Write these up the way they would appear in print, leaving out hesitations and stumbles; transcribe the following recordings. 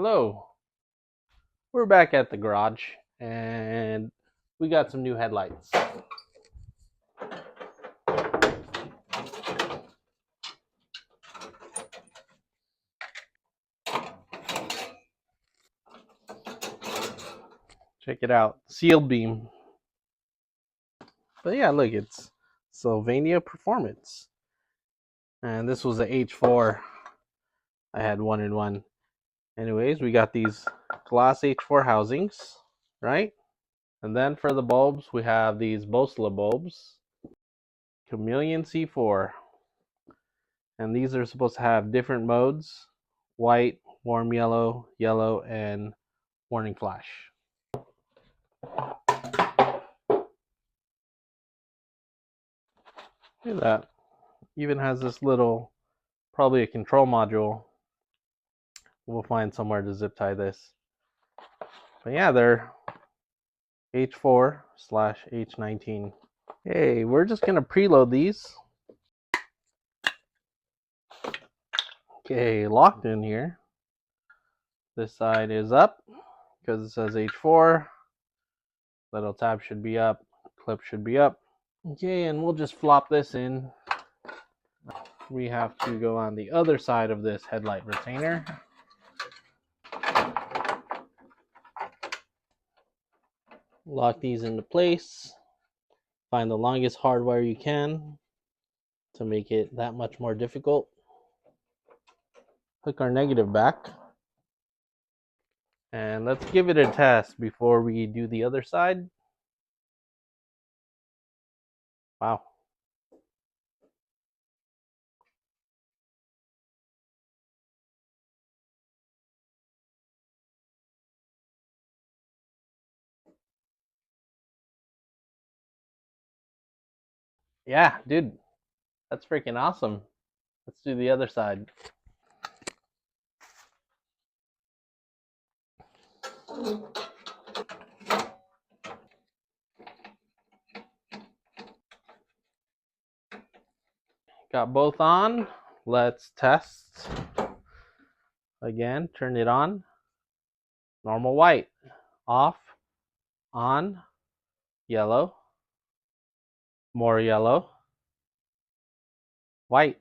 Hello, we're back at the garage and we got some new headlights. Check it out, sealed beam. But yeah, look, it's Sylvania Performance. And this was the H4. I had one in one. Anyways, we got these glass H4 housings, right? And then for the bulbs, we have these Bosla bulbs, Chameleon C4. And these are supposed to have different modes: white, warm yellow, yellow, and warning flash. Look at that. Even has this little, probably a control module. We'll find somewhere to zip tie this. But yeah, they're H4/H19. Hey, we're just gonna preload these. Okay, locked in here. This side is up because it says H4. Little tab should be up, clip should be up. Okay, and we'll just flop this in. We have to go on the other side of this headlight retainer. Lock these into place. Find the longest hard wire you can to make it that much more difficult. Hook our negative back. And let's give it a test before we do the other side. Wow. Yeah, dude, that's freaking awesome. Let's do the other side. Got both on. Let's test. Again, turn it on. Normal white. Off. On. Yellow. More yellow. White.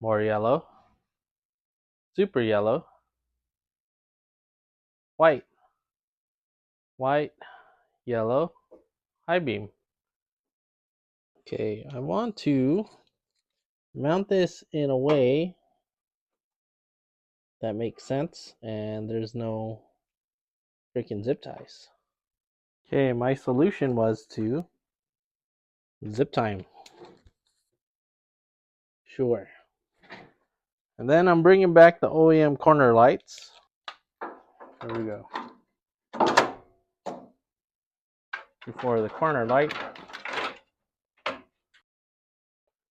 More yellow. Super yellow. White. White. Yellow. High beam. Okay, I want to mount this in a way that makes sense and there's no freaking zip ties. Okay, my solution was to zip tie them. Sure. And then I'm bringing back the OEM corner lights. There we go. Before the corner light.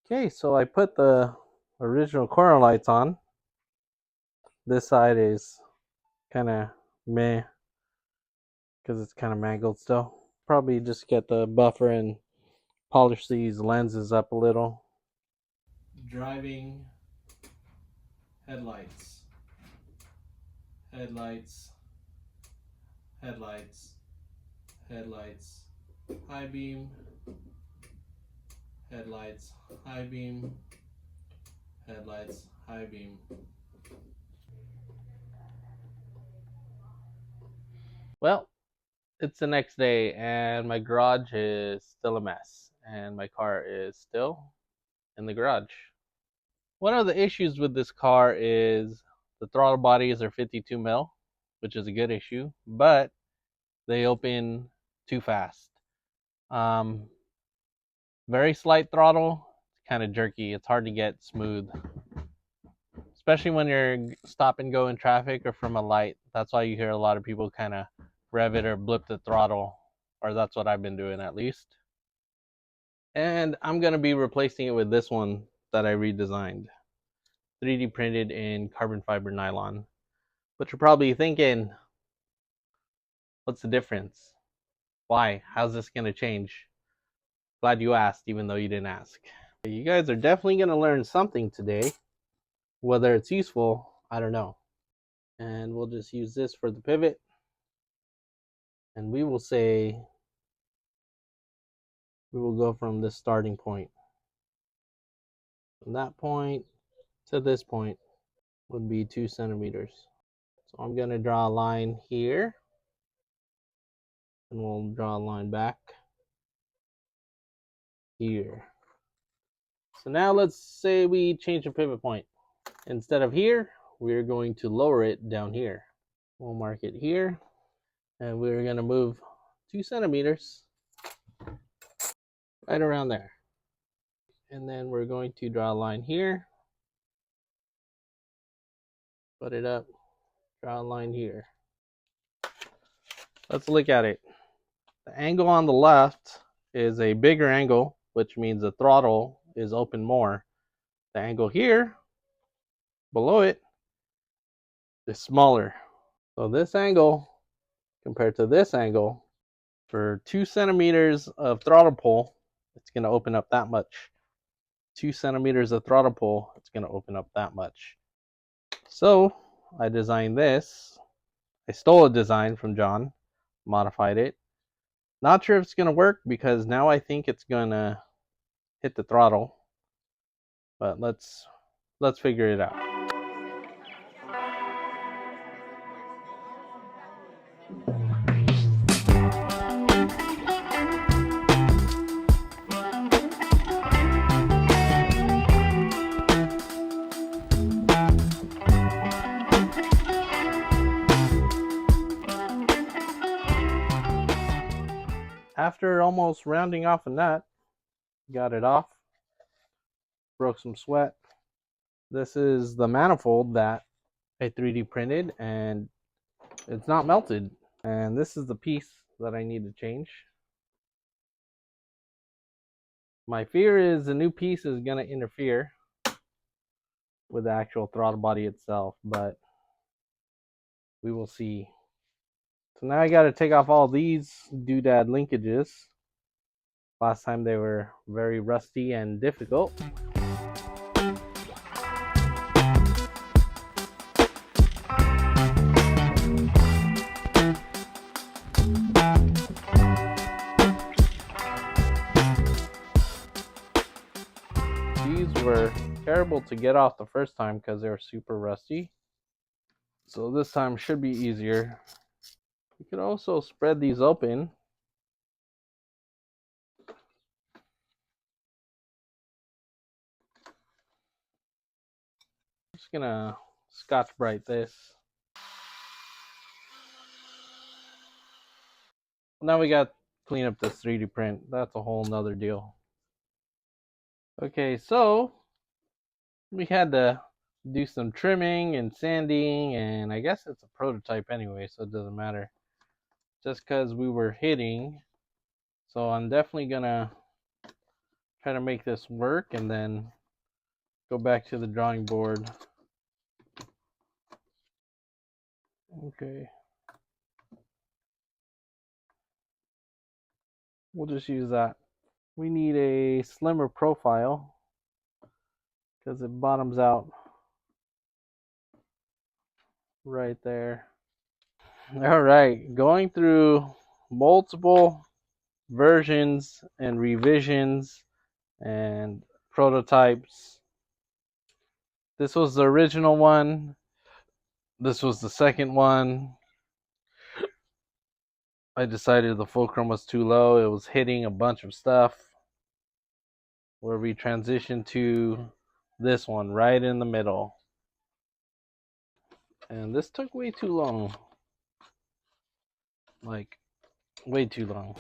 Okay, so I put the original corner lights on. This side is kind of meh because it's kind of mangled still. Probably just get the buffer and polish these lenses up a little. Driving headlights. Headlights. Headlights. Headlights. High beam. Headlights. High beam. Headlights. High beam. Well, it's the next day and my garage is still a mess and my car is still in the garage. One of the issues with this car is the throttle bodies are 52 mil, which is a good issue, but they open too fast. Very slight throttle, it's kind of jerky. It's hard to get smooth, especially when you're stop and go in traffic or from a light. That's why you hear a lot of people kind of rev it or blip the throttle, or that's what I've been doing at least. And I'm going to be replacing it with this one that I redesigned, 3D printed in carbon fiber nylon. But you're probably thinking, what's the difference? Why? How's this going to change? Glad you asked, even though you didn't ask. You guys are definitely going to learn something today. Whether it's useful, I don't know. And we'll just use this for the pivot. And we will say, we will go from this starting point. From that point to this point would be 2 centimeters. So I'm going to draw a line here. And we'll draw a line back here. So now let's say we change the pivot point. Instead of here, we're going to lower it down here. We'll mark it here. And we're going to move 2 centimeters right around there. And then we're going to draw a line here. Put it up. Draw a line here. Let's look at it. The angle on the left is a bigger angle, which means the throttle is open more. The angle here, below it, is smaller. So this angle compared to this angle, for 2 centimeters of throttle pull, it's going to open up that much. 2 centimeters of throttle pull, it's going to open up that much. So I designed this. I stole a design from John, modified it. Not sure if it's going to work because now I think it's going to hit the throttle. But let's figure it out. After almost rounding off a nut, got it off, broke some sweat. This is the manifold that I 3D printed and it's not melted. And this is the piece that I need to change. My fear is the new piece is going to interfere with the actual throttle body itself, but we will see. So now I got to take off all these doodad linkages. Last time they were very rusty and difficult. These were terrible to get off the first time because they were super rusty. So this time should be easier. You could also spread these open. I'm just gonna Scotch-Brite this. Now we got to clean up this 3D print. That's a whole nother deal. Okay, so we had to do some trimming and sanding, and I guess it's a prototype anyway, so it doesn't matter. Just because we were hitting. So I'm definitely gonna try to make this work and then go back to the drawing board. Okay. We'll just use that. We need a slimmer profile because it bottoms out right there. All right, going through multiple versions and revisions and prototypes. This was the original one. This was the second one. I decided the fulcrum was too low. It was hitting a bunch of stuff. Where we transitioned to this one right in the middle. And this took way too long. Like, way too long.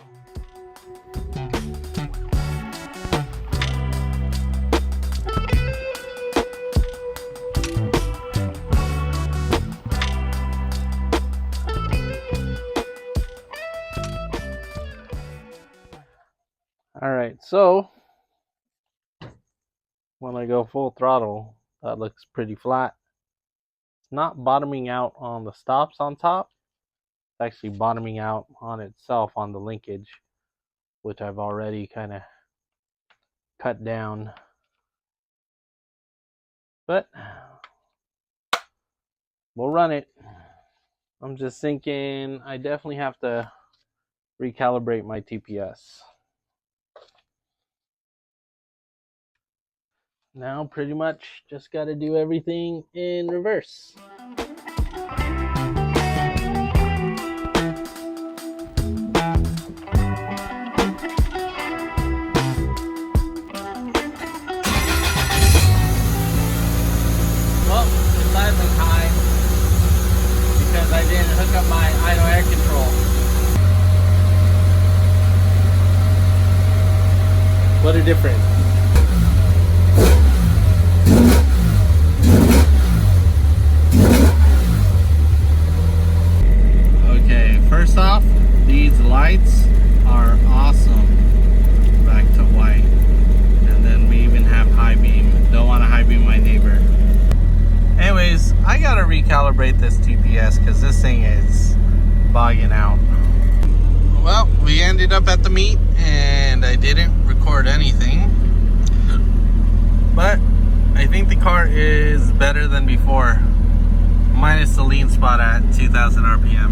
Alright, so when I go full throttle, that looks pretty flat. It's not bottoming out on the stops on top. It's actually bottoming out on itself on the linkage, which I've already kind of cut down. But we'll run it. I'm just thinking I definitely have to recalibrate my TPS. Now pretty much just got to do everything in reverse. Well, it's idling high because I didn't hook up my idle air control. What a difference. Okay, first off, these lights are awesome. Back to white. And then we even have high beam. Don't want to high beam my neighbor. Anyways, I gotta recalibrate this TPS because this thing is bogging out. Well, we ended up at the meet and I didn't record anything. But I think the car is better than before. Minus the lean spot at 2,000 RPM.